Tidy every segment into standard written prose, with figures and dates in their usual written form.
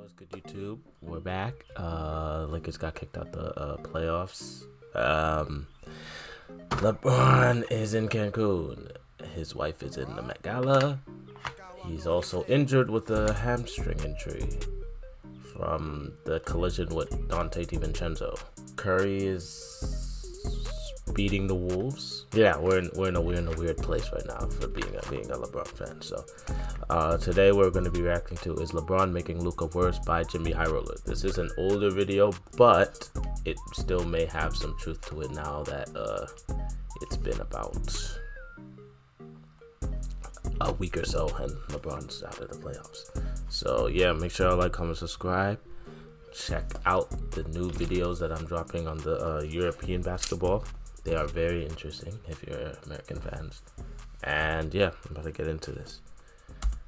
What's good, YouTube? We're back. Lakers got kicked out the playoffs. LeBron is in Cancun. His wife is in the Met Gala. He's also injured with a hamstring injury from the collision with Dante DiVincenzo. Curry is beating the Wolves. Yeah, we're in a weird place right now for being a LeBron fan. So today we're going to be reacting to Is LeBron Making Luka Worse by JxmyHighroller. This is an older video, but it still may have some truth to it now that it's been about a week or so and LeBron's out of the playoffs. So yeah, make sure to like, comment, subscribe. Check out the new videos that I'm dropping on the European basketball. They are very interesting if you're American fans. And yeah, I'm about to get into this.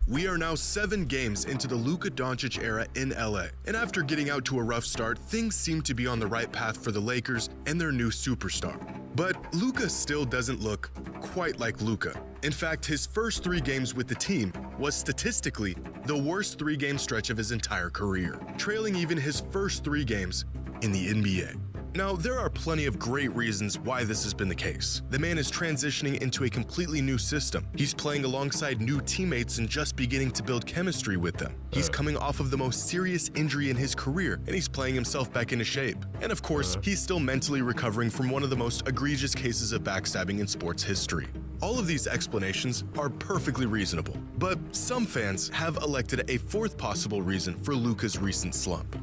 We are now 7 games into the Luka Doncic era in LA. And after getting out to a rough start, things seem to be on the right path for the Lakers and their new superstar. But Luka still doesn't look quite like Luka. In fact, his first 3 games with the team was statistically the worst 3-game stretch of his entire career, trailing even his first 3 games in the NBA. Now, there are plenty of great reasons why this has been the case. The man is transitioning into a completely new system. He's playing alongside new teammates and just beginning to build chemistry with them. He's coming off of the most serious injury in his career, and he's playing himself back into shape. And of course, he's still mentally recovering from one of the most egregious cases of backstabbing in sports history. All of these explanations are perfectly reasonable, but some fans have elected a 4th possible reason for Luka's recent slump.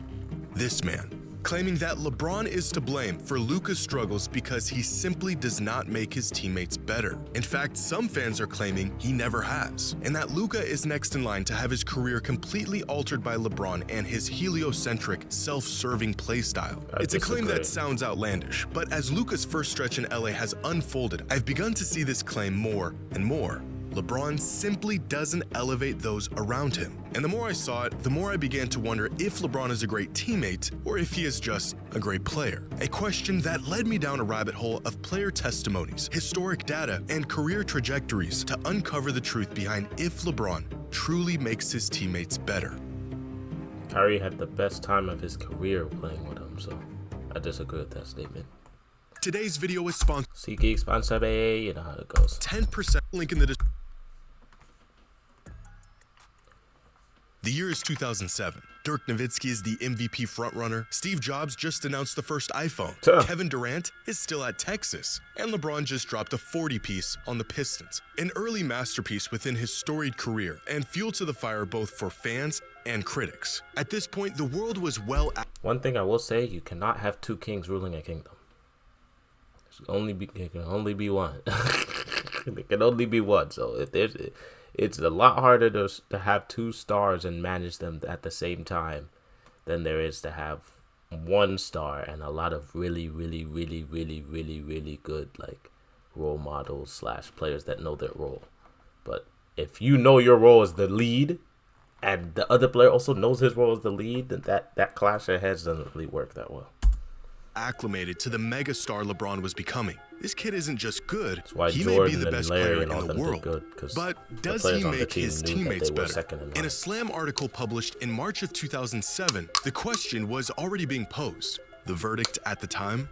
This man, claiming that LeBron is to blame for Luka's struggles because he simply does not make his teammates better. In fact, some fans are claiming he never has, and that Luka is next in line to have his career completely altered by LeBron and his heliocentric, self-serving play style. It's a claim that sounds outlandish, but as Luka's first stretch in LA has unfolded, I've begun to see this claim more and more. LeBron simply doesn't elevate those around him. And the more I saw it, the more I began to wonder if LeBron is a great teammate or if he is just a great player. A question that led me down a rabbit hole of player testimonies, historic data, and career trajectories to uncover the truth behind if LeBron truly makes his teammates better. Kyrie had the best time of his career playing with him, so I disagree with that statement. Today's video is sponsored. SeatGeek, sponsor, you know how it goes. 10% link in the description. The year is 2007. Dirk Nowitzki is the MVP frontrunner. Steve Jobs just announced the first iPhone. Kevin Durant is still at Texas. And LeBron just dropped a 40-piece on the Pistons. An early masterpiece within his storied career and fuel to the fire both for fans and critics. At this point, the world was well... One thing I will say, you cannot have 2 kings ruling a kingdom. It can only be one. It can only be one. So if there's... It's a lot harder to have 2 stars and manage them at the same time than there is to have 1 star and a lot of really good like role models / players that know their role. But if you know your role as the lead and the other player also knows his role as the lead, then that clash of heads doesn't really work that well. Acclimated to the megastar LeBron was becoming. This kid isn't just good, he may be the best player in the world, but does he make his teammates better? In a Slam article published in March of 2007, the question was already being posed. The verdict at the time?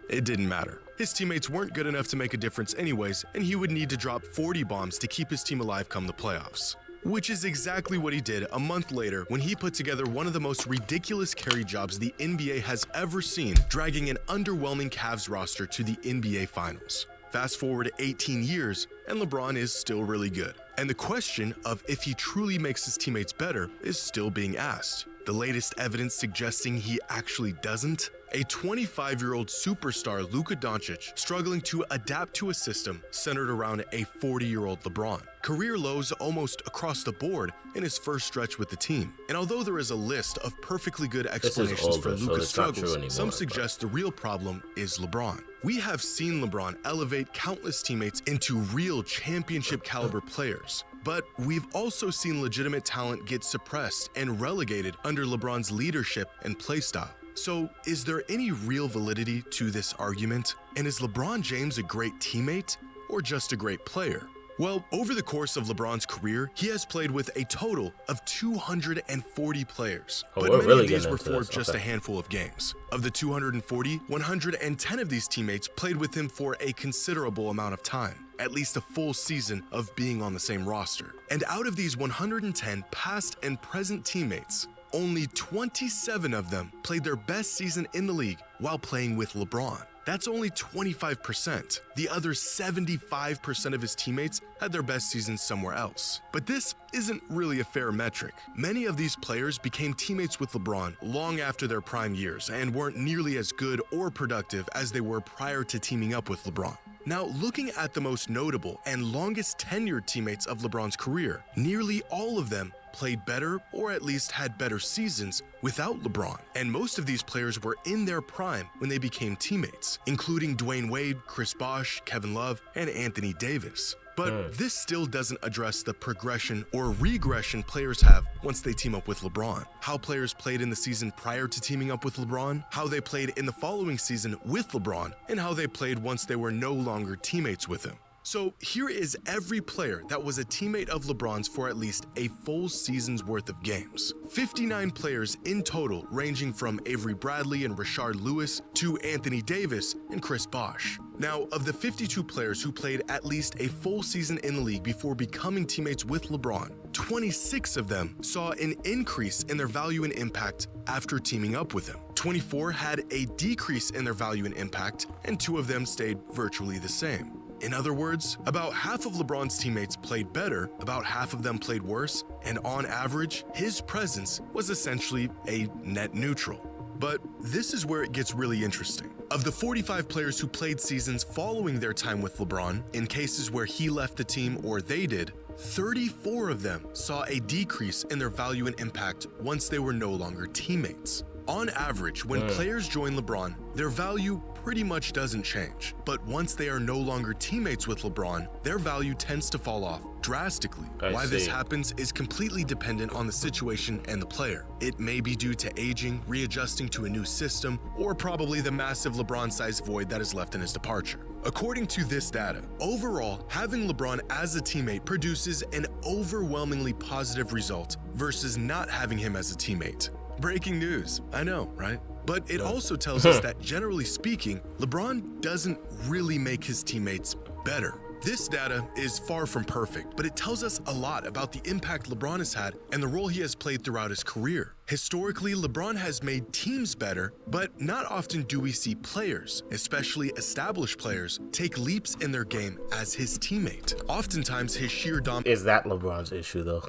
It didn't matter. His teammates weren't good enough to make a difference anyways, and he would need to drop 40 bombs to keep his team alive come the playoffs. Which is exactly what he did a month later when he put together one of the most ridiculous carry jobs the NBA has ever seen, dragging an underwhelming Cavs roster to the NBA Finals. Fast forward 18 years, and LeBron is still really good. And the question of if he truly makes his teammates better is still being asked. The latest evidence suggesting he actually doesn't? A 25-year-old superstar Luka Doncic struggling to adapt to a system centered around a 40-year-old LeBron. Career lows almost across the board in his first stretch with the team. And although there is a list of perfectly good explanations for Luka's struggles, some suggest the real problem is LeBron. We have seen LeBron elevate countless teammates into real championship caliber players. But we've also seen legitimate talent get suppressed and relegated under LeBron's leadership and play style. So, is there any real validity to this argument? And is LeBron James a great teammate or just a great player? Well, over the course of LeBron's career, he has played with a total of 240 players. Oh, but we're many really of these getting were into for this. just Okay. a handful of games. Of the 240, 110 of these teammates played with him for a considerable amount of time, at least a full season of being on the same roster. And out of these 110 past and present teammates, only 27 of them played their best season in the league while playing with LeBron. That's only 25%. The other 75% of his teammates had their best season somewhere else. But this isn't really a fair metric. Many of these players became teammates with LeBron long after their prime years and weren't nearly as good or productive as they were prior to teaming up with LeBron. Now, looking at the most notable and longest tenured teammates of LeBron's career, nearly all of them played better or at least had better seasons without LeBron. And most of these players were in their prime when they became teammates, including Dwayne Wade, Chris Bosh, Kevin Love, and Anthony Davis. But this still doesn't address the progression or regression players have once they team up with LeBron. How players played in the season prior to teaming up with LeBron, how they played in the following season with LeBron, and how they played once they were no longer teammates with him. So here is every player that was a teammate of LeBron's for at least a full season's worth of games. 59 players in total, ranging from Avery Bradley and Rashard Lewis to Anthony Davis and Chris Bosh. Now, of the 52 players who played at least a full season in the league before becoming teammates with LeBron, 26 of them saw an increase in their value and impact after teaming up with him. 24 had a decrease in their value and impact, and 2 of them stayed virtually the same. In other words, about half of LeBron's teammates played better, about half of them played worse, and on average, his presence was essentially a net neutral. But this is where it gets really interesting. Of the 45 players who played seasons following their time with LeBron, in cases where he left the team or they did, 34 of them saw a decrease in their value and impact once they were no longer teammates. On average, when players join LeBron, their value pretty much doesn't change. But once they are no longer teammates with LeBron, their value tends to fall off drastically. Why this happens is completely dependent on the situation and the player. It may be due to aging, readjusting to a new system, or probably the massive LeBron-sized void that is left in his departure. According to this data, overall, having LeBron as a teammate produces an overwhelmingly positive result versus not having him as a teammate. Breaking news, I know, right? But it also tells us that generally speaking, LeBron doesn't really make his teammates better. This data is far from perfect, but it tells us a lot about the impact LeBron has had and the role he has played throughout his career. Historically, LeBron has made teams better, but not often do we see players, especially established players, take leaps in their game as his teammate. Oftentimes, his sheer dominance Is that LeBron's issue, though?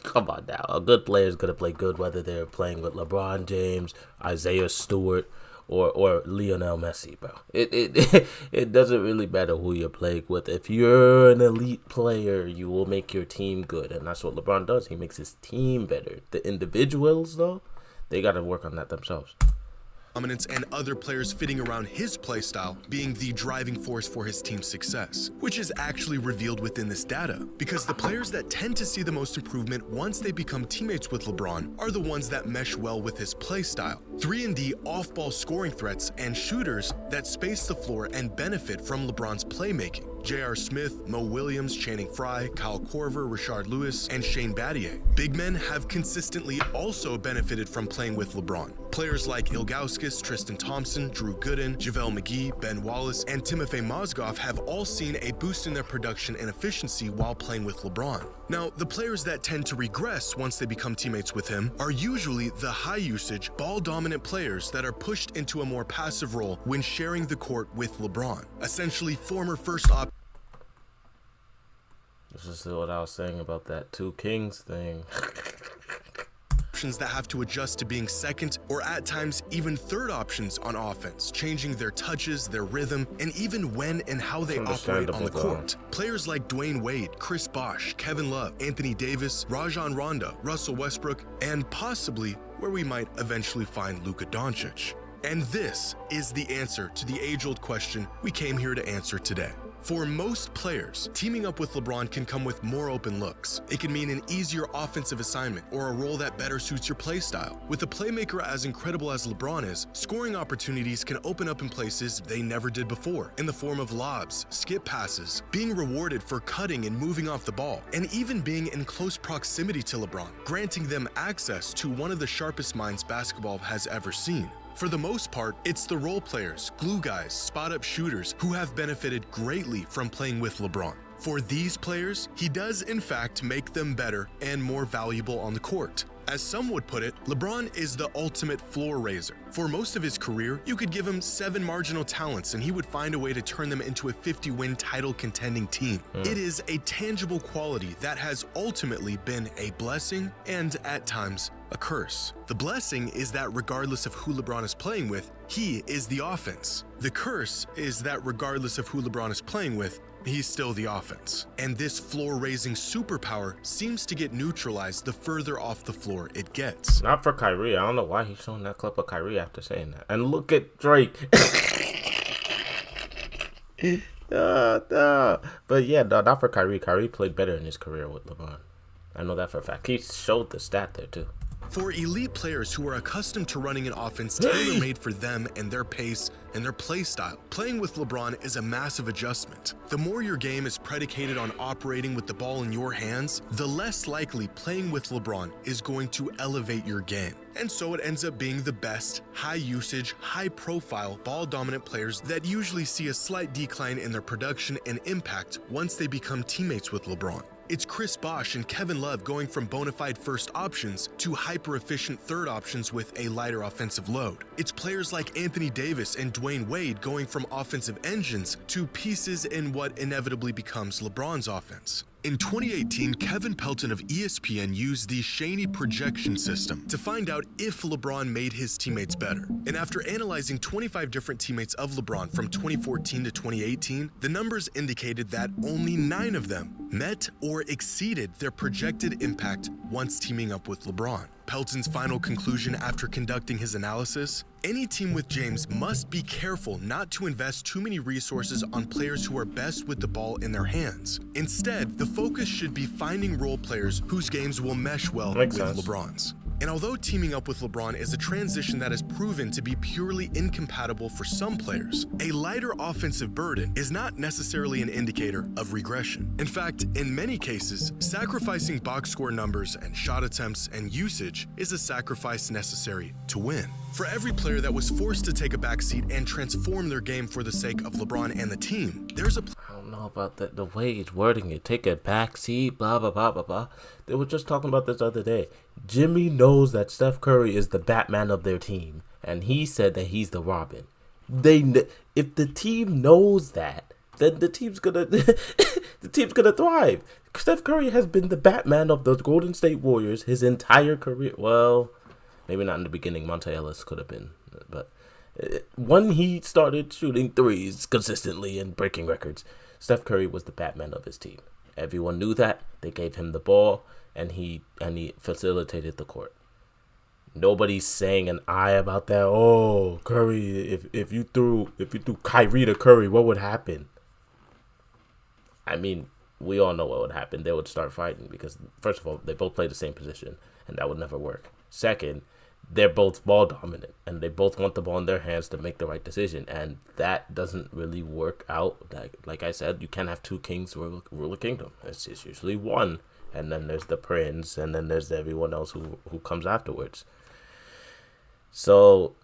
Come on now. A good player is going to play good whether they're playing with LeBron James, Isaiah Stewart, or Lionel Messi, bro. It doesn't really matter who you're playing with. If you're an elite player, you will make your team good, and that's what LeBron does. He makes his team better. The individuals, though, they got to work on that themselves. and other players fitting around his playstyle being the driving force for his team's success, which is actually revealed within this data, because the players that tend to see the most improvement once they become teammates with LeBron are the ones that mesh well with his playstyle. 3-and-D off-ball scoring threats and shooters that space the floor and benefit from LeBron's playmaking. J.R. Smith, Mo Williams, Channing Frye, Kyle Korver, Rashard Lewis, and Shane Battier. Big men have consistently also benefited from playing with LeBron. Players like Ilgauskas, Tristan Thompson, Drew Gooden, JaVale McGee, Ben Wallace, and Timofey Mozgov have all seen a boost in their production and efficiency while playing with LeBron. Now, the players that tend to regress once they become teammates with him are usually the high-usage, ball-dominant players that are pushed into a more passive role when sharing the court with LeBron. Essentially, former first-option. This is what I was saying about that two kings thing. That have to adjust to being second or at times even third options on offense, changing their touches, their rhythm, and even when and how they operate on the court. Players like Dwayne Wade, Chris Bosh, Kevin Love, Anthony Davis, Rajon Rondo, Russell Westbrook, and possibly where we might eventually find Luka Doncic. And this is the answer to the age-old question we came here to answer today. For most players, teaming up with LeBron can come with more open looks. It can mean an easier offensive assignment or a role that better suits your play style. With a playmaker as incredible as LeBron is, scoring opportunities can open up in places they never did before, in the form of lobs, skip passes, being rewarded for cutting and moving off the ball, and even being in close proximity to LeBron, granting them access to one of the sharpest minds basketball has ever seen. For the most part, it's the role players, glue guys, spot-up shooters who have benefited greatly from playing with LeBron. For these players, he does in fact make them better and more valuable on the court. As some would put it, LeBron is the ultimate floor raiser. For most of his career, you could give him 7 marginal talents and he would find a way to turn them into a 50-win title contending team. It is a tangible quality that has ultimately been a blessing and, at times, a curse. The blessing is that regardless of who LeBron is playing with, he is the offense. The curse is that regardless of who LeBron is playing with, he's still the offense. And this floor-raising superpower seems to get neutralized the further off the floor it gets. Not for Kyrie. I don't know why he's showing that clip of Kyrie after saying that. And look at Drake. But yeah, no, not for Kyrie. Kyrie played better in his career with LeBron. I know that for a fact. He showed the stat there too. For elite players who are accustomed to running an offense tailor-made for them and their pace and their play style, playing with LeBron is a massive adjustment. The more your game is predicated on operating with the ball in your hands, the less likely playing with LeBron is going to elevate your game. And so it ends up being the best, high-usage, high-profile, ball-dominant players that usually see a slight decline in their production and impact once they become teammates with LeBron. It's Chris Bosh and Kevin Love going from bona fide first options to hyper-efficient third options with a lighter offensive load. It's players like Anthony Davis and Dwayne Wade going from offensive engines to pieces in what inevitably becomes LeBron's offense. In 2018, Kevin Pelton of ESPN used the Shaney projection system to find out if LeBron made his teammates better. And after analyzing 25 different teammates of LeBron from 2014 to 2018, the numbers indicated that only 9 of them met or exceeded their projected impact once teaming up with LeBron. Pelton's final conclusion after conducting his analysis: any team with James must be careful not to invest too many resources on players who are best with the ball in their hands. Instead, the focus should be finding role players whose games will mesh well with LeBron's. And although teaming up with LeBron is a transition that has proven to be purely incompatible for some players, a lighter offensive burden is not necessarily an indicator of regression. In fact, in many cases, sacrificing box score numbers and shot attempts and usage is a sacrifice necessary to win. For every player that was forced to take a backseat and transform their game for the sake of LeBron and the team, there's a I don't know about the way he's wording it. Take a backseat, blah, blah, blah, blah, blah. They were just talking about this the other day. Jimmy knows that Steph Curry is the Batman of their team, and he said that he's the Robin. If the team knows that, then the team's gonna the team's gonna thrive. Steph Curry has been the Batman of the Golden State Warriors his entire career. Well, maybe not in the beginning. Monte Ellis could have been, but when he started shooting threes consistently and breaking records, Steph Curry was the Batman of his team. Everyone knew that. They gave him the ball, and he facilitated the court. Nobody's saying an eye about that. Oh, Curry, if you threw Kyrie to Curry, what would happen? I mean, we all know what would happen. They would start fighting because, first of all, they both play the same position, and that would never work. Second, they're both ball dominant, and they both want the ball in their hands to make the right decision, and that doesn't really work out. Like I said, you can't have 2 kings rule a kingdom. It's usually one, and then there's the prince, and then there's everyone else who comes afterwards. So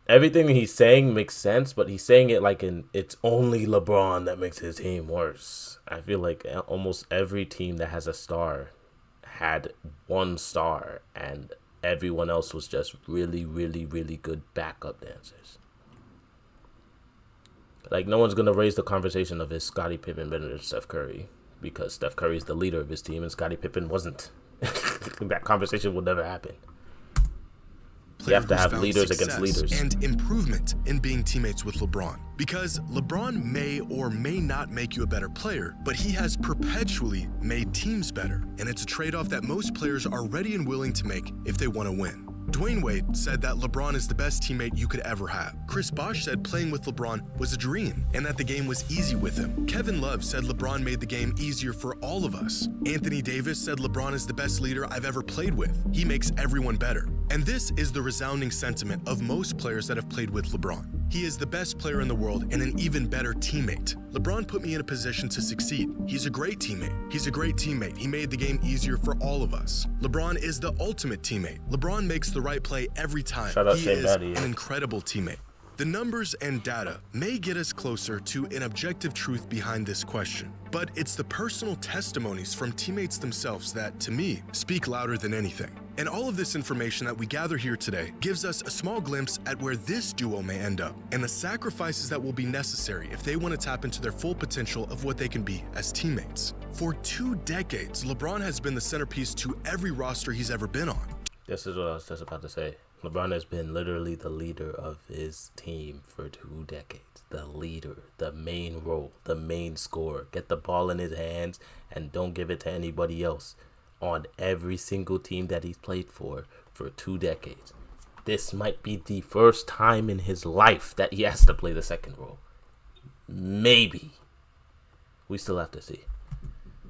everything he's saying makes sense, but he's saying it like it's only LeBron that makes his team worse. I feel like almost every team that has a star had one star, and everyone else was just really, really, really good backup dancers. Like, no one's going to raise the conversation of is Scottie Pippen better than Steph Curry, because Steph Curry is the leader of his team and Scottie Pippen wasn't. That conversation will never happen. You have to have leaders against leaders. And improvement in being teammates with LeBron. Because LeBron may or may not make you a better player, but he has perpetually made teams better. And it's a trade-off that most players are ready and willing to make if they want to win. Dwayne Wade said that LeBron is the best teammate you could ever have. Chris Bosh said playing with LeBron was a dream and that the game was easy with him. Kevin Love said LeBron made the game easier for all of us. Anthony Davis said LeBron is the best leader I've ever played with. He makes everyone better. And this is the resounding sentiment of most players that have played with LeBron. He is the best player in the world and an even better teammate. LeBron put me in a position to succeed. He's a great teammate. He's a great teammate. He made the game easier for all of us. LeBron is the ultimate teammate. LeBron makes the right play every time. He is an incredible teammate. The numbers and data may get us closer to an objective truth behind this question, but it's the personal testimonies from teammates themselves that, to me, speak louder than anything. And all of this information that we gather here today gives us a small glimpse at where this duo may end up and the sacrifices that will be necessary if they want to tap into their full potential of what they can be as teammates. For 2 decades, LeBron has been the centerpiece to every roster he's ever been on. This is what I was just about to say. LeBron has been literally the leader of his team for 2 decades. The leader, the main role, the main scorer. Get the ball in his hands and don't give it to anybody else. On every single team that he's played for 2 decades. This might be the first time in his life that he has to play the second role. Maybe. We still have to see.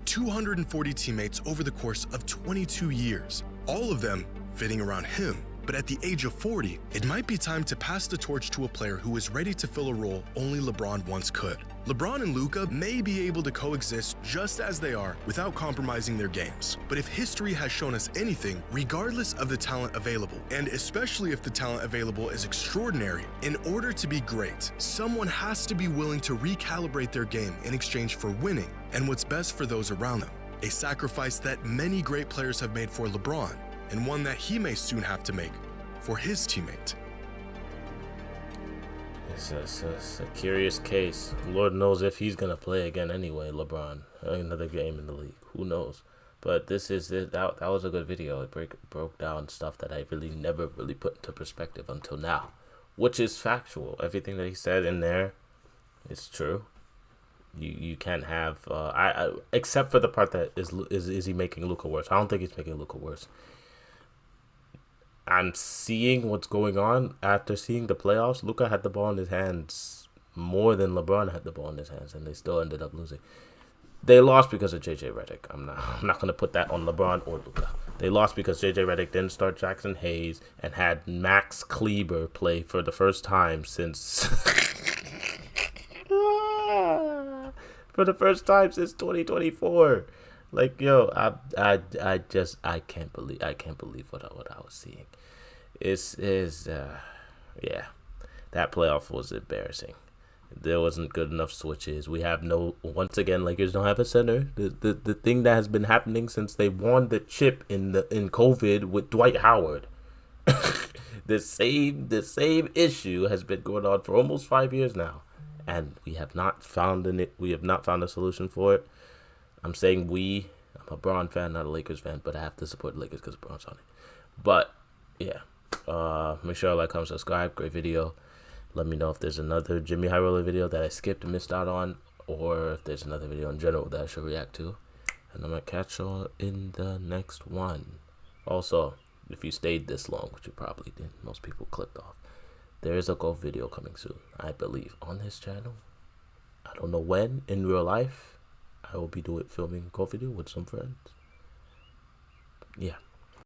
240 teammates over the course of 22 years, all of them fitting around him. But at the age of 40, it might be time to pass the torch to a player who is ready to fill a role only LeBron once could. LeBron and Luka may be able to coexist just as they are without compromising their games. But if history has shown us anything, regardless of the talent available, and especially if the talent available is extraordinary, in order to be great, someone has to be willing to recalibrate their game in exchange for winning and what's best for those around them. A sacrifice that many great players have made for LeBron, and one that he may soon have to make for his teammate. It's a curious case. Lord knows if he's going to play again anyway, LeBron. Another game in the league. Who knows? But this is it. That was a good video. It broke down stuff that I really never really put into perspective until now, which is factual. Everything that he said in there is true. You can't have except for the part that is he making Luka worse. I don't think he's making Luka worse. I'm seeing what's going on after seeing the playoffs. Luka had the ball in his hands more than LeBron had the ball in his hands, and they still ended up losing. They lost because of JJ Redick. I'm not going to put that on LeBron or Luka. They lost because JJ Redick didn't start Jackson Hayes and had Max Kleber play for the first time since for the first time since 2024. Like, yo, I can't believe what I was seeing. Yeah, that playoff was embarrassing. There wasn't good enough switches. We have once again, Lakers don't have a center. The thing that has been happening since they won the chip in COVID with Dwight Howard. the same issue has been going on for almost 5 years now, and we have not found a solution for it. I'm saying I'm a Bron fan, not a Lakers fan, but I have to support the Lakers because Bron's on it. But, yeah. Make sure you like, comment, subscribe. Great video. Let me know if there's another JxmyHighroller video that I skipped and missed out on, or if there's another video in general that I should react to. And I'm going to catch y'all in the next one. Also, if you stayed this long, which you probably did, most people clicked off, there is a golf video coming soon, I believe, on this channel. I don't know when in real life. I will be filming a golf video with some friends. Yeah.